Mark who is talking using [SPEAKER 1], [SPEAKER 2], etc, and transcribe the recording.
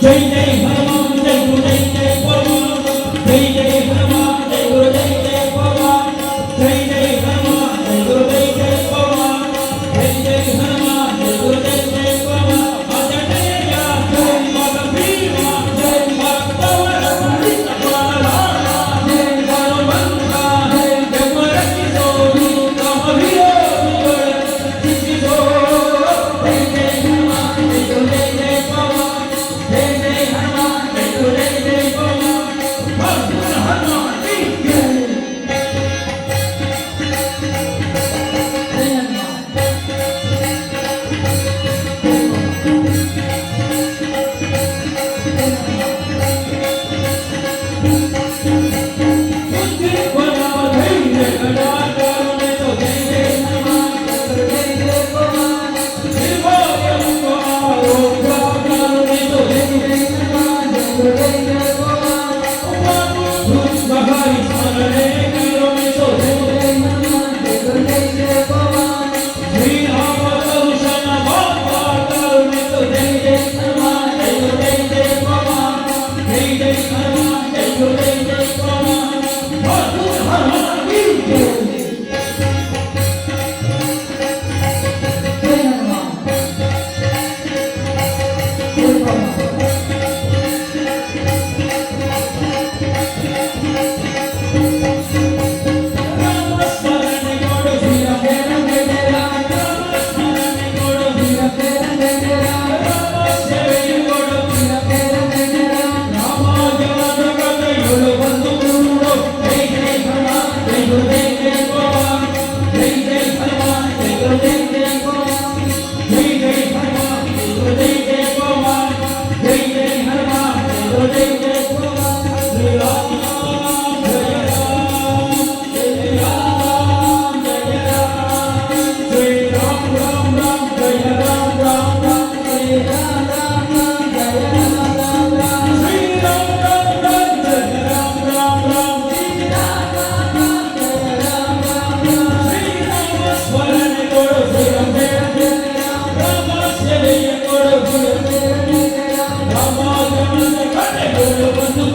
[SPEAKER 1] जय जय हनुमान जय गुरु जय जय पवन जय जय हनुमान जय गुरु जय जय पवन जय जय हनुमान जय गुरु जय जय पवन जय जय हनुमान जय गुरु जय जय पवन अजय जय मग भीमा जय मग पवन पंडित पाला जय बलवंता जय जगरति सोनी कम वीरो किसी दो जय जय हनुमान जय गुरु जय जय पवन जय जय हनुमान जय गुरु जय जय पवन भगवान हनुमान की जय Vamos